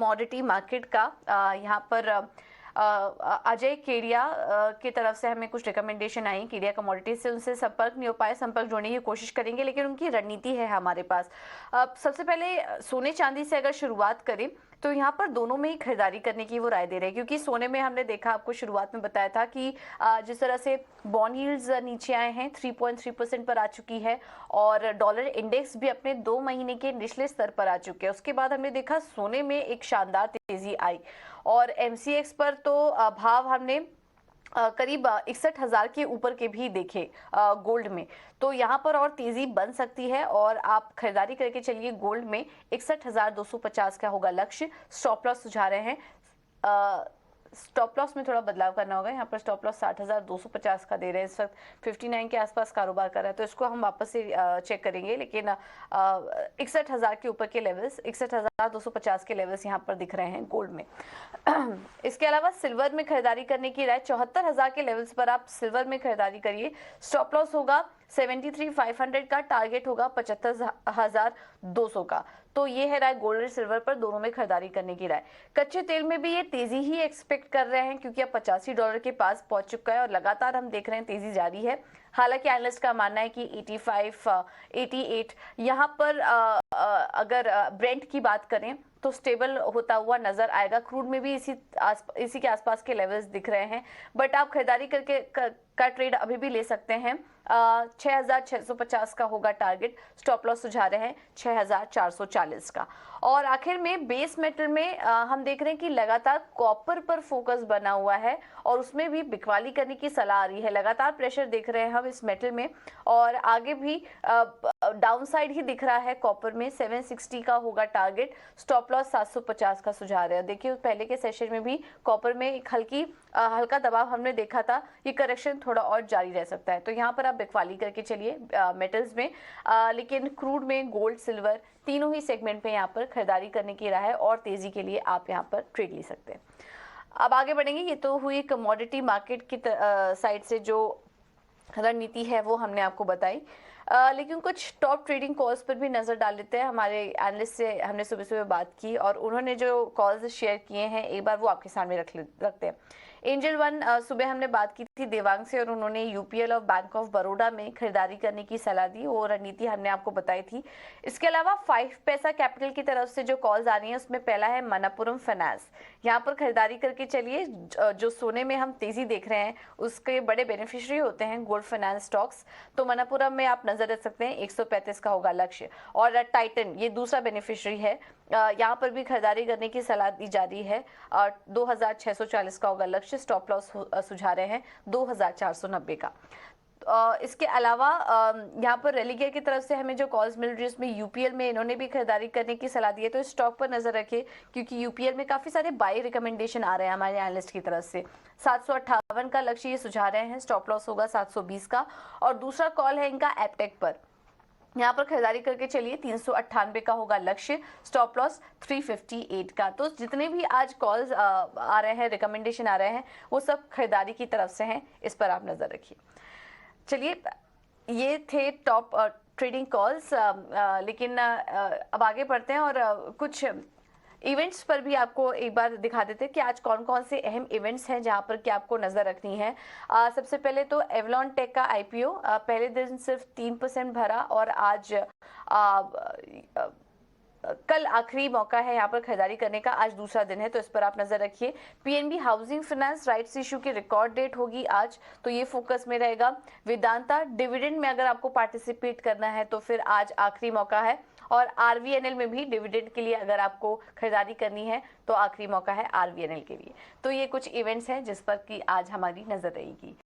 Commodity market का यहाँ पर अजय केडिया की तरफ से हमें कुछ रिकमेंडेशन आई केडिया कमोडिटी से। उनसे संपर्क नहीं हो पाए, संपर्क जोड़ने की कोशिश करेंगे, लेकिन उनकी रणनीति है हमारे पास। सबसे पहले सोने चांदी से अगर शुरुआत करें तो यहाँ पर दोनों में ही खरीदारी करने की वो राय दे रहे हैं, क्योंकि सोने में हमने देखा, आपको शुरुआत में बताया था कि जिस तरह से बॉन्ड यील्ड्स नीचे आए हैं, 3.3% पर आ चुकी है, और डॉलर इंडेक्स भी अपने 2 महीने के निचले स्तर पर आ चुके हैं। उसके बाद हमने देखा सोने में एक शानदार तेजी आई, और एमसीएक्स पर तो भाव हमने करीब 61,000 के ऊपर के भी देखे गोल्ड में। तो यहाँ पर और तेजी बन सकती है, और आप खरीदारी करके चलिए। गोल्ड में 61,250 का होगा लक्ष्य। स्टॉप लॉस सुझा रहे हैं। स्टॉप लॉस में थोड़ा बदलाव करना होगा। यहाँ पर स्टॉप लॉस 60,250 का दे रहे हैं। इस वक्त 59 के आसपास कारोबार कर रहा है, तो इसको हम वापस से चेक करेंगे। लेकिन 61,000 के ऊपर के लेवल्स, 61,250 के लेवल्स यहाँ पर दिख रहे हैं गोल्ड में। इसके अलावा सिल्वर में खरीदारी करने की राय, 74,000 के लेवल्स पर आप सिल्वर में खरीदारी करिए। स्टॉप लॉस होगा 73,500 का, टारगेट होगा 75,200 का। तो ये है राय गोल्ड और सिल्वर पर, दोनों में खरीदारी करने की राय। कच्चे तेल में भी ये तेजी ही एक्सपेक्ट कर रहे हैं, क्योंकि अब $85 के पास पहुंच चुका है और लगातार हम देख रहे हैं तेजी जारी है। हालांकि एनालिस्ट का मानना है कि 85, 88 यहाँ पर अगर ब्रेंट की बात करें तो स्टेबल होता हुआ नजर आएगा। क्रूड में भी इसी के आसपास के लेवल्स दिख रहे हैं, बट आप खरीदारी का ट्रेड अभी भी ले सकते हैं। 6,650 का होगा टारगेट। स्टॉप लॉस सुझा रहे हैं 6,440 का। और आखिर में बेस मेटल में हम देख रहे हैं कि लगातार कॉपर पर फोकस बना हुआ है, और उसमें भी बिकवाली करने की सलाह आ रही है। लगातार प्रेशर देख रहे हैं हम इस मेटल में, और आगे भी डाउनसाइड ही दिख रहा है कॉपर में। 760 का होगा टारगेट। स्टॉप लॉस 750 का सुझा रहे हैं। देखिए पहले के सेशन में भी कॉपर में एक हल्का दबाव हमने देखा था। ये करेक्शन थोड़ा और जारी रह सकता है, तो यहाँ पर आप बिकवाली करके चलिए मेटल्स में। लेकिन क्रूड में, गोल्ड, सिल्वर, तीनों ही सेगमेंट में यहाँ पर खरीदारी करने की राय है, और तेजी के लिए आप यहाँ पर ट्रेड ले सकते हैं। अब आगे बढ़ेंगे। ये तो हुई कमोडिटी मार्केट की साइड से जो रणनीति है वो हमने आपको बताई। लेकिन कुछ टॉप ट्रेडिंग कॉल्स पर भी नजर डाल लेते हैं। हमारे एनालिस्ट से हमने सुबह सुबह बात की, और उन्होंने जो कॉल्स शेयर किए हैं एक बार वो आपके सामने रखते हैं। एंजल वन, सुबह हमने बात की थी देवांग से, और उन्होंने यूपीएल और बैंक ऑफ बड़ौदा में खरीदारी करने की सलाह दी। वो रणनीति हमने आपको बताई थी। इसके अलावा 5 पैसा कैपिटल की तरफ से जो कॉल्स आ रही हैं उसमें पहला है मनप्पुरम फाइनेंस। यहाँ पर खरीदारी करके चलिए। जो सोने में हम तेजी देख रहे हैं उसके बड़े बेनिफिशियरी होते हैं गोल्ड फाइनेंस स्टॉक्स, तो मनप्पुरम में आप नजर रख सकते हैं। 135 का होगा लक्ष्य। और टाइटन ये दूसरा बेनिफिशियरी है, यहाँ पर भी खरीदारी करने की सलाह दी जा रही है, और 2,640 का होगा लक्ष्य। स्टॉप लॉस सुझा रहे हैं 2,490 का। इसके अलावा यहाँ पर रेलिगेयर की तरफ से हमें जो कॉल्स मिल रही है उसमें यूपीएल में इन्होंने भी खरीदारी करने की सलाह दी है, तो इस स्टॉक पर नजर रखिए, क्योंकि यूपीएल में काफी सारे बाई रिकमेंडेशन आ रहे हैं हमारे एनालिस्ट की तरफ से। 758 का लक्ष्य ये सुझा रहे हैं। स्टॉप लॉस होगा 720 का। और दूसरा कॉल है इनका एपटेक पर, यहाँ पर खरीदारी करके चलिए। 398 का होगा लक्ष्य। स्टॉप लॉस 358 का। तो जितने भी आज कॉल्स आ रहे हैं, रिकमेंडेशन आ रहे हैं, वो सब खरीदारी की तरफ से हैं। इस पर आप नजर रखिए। चलिए, ये थे टॉप ट्रेडिंग कॉल्स। लेकिन अब आगे बढ़ते हैं, और कुछ इवेंट्स पर भी आपको एक बार दिखा देते हैं कि आज कौन कौन से अहम इवेंट्स हैं जहां पर कि आपको नजर रखनी है। सबसे पहले तो एवलॉन टेक का आईपीओ पहले दिन सिर्फ 3% भरा, और आज कल आखिरी मौका है यहाँ पर खरीदारी करने का। आज दूसरा दिन है, तो इस पर आप नजर रखिए। PNB housing finance rights issue की रिकॉर्ड डेट होगी आज, तो ये फोकस में रहेगा। वेदांता डिविडेंड में अगर आपको पार्टिसिपेट करना है तो फिर आज आखिरी मौका है। और आरवीएनएल में भी डिविडेंड के लिए अगर आपको खरीदारी करनी है तो आखिरी मौका है आरवीएनएल के लिए। तो ये कुछ इवेंट्स हैं जिस पर कि आज हमारी नजर रहेगी।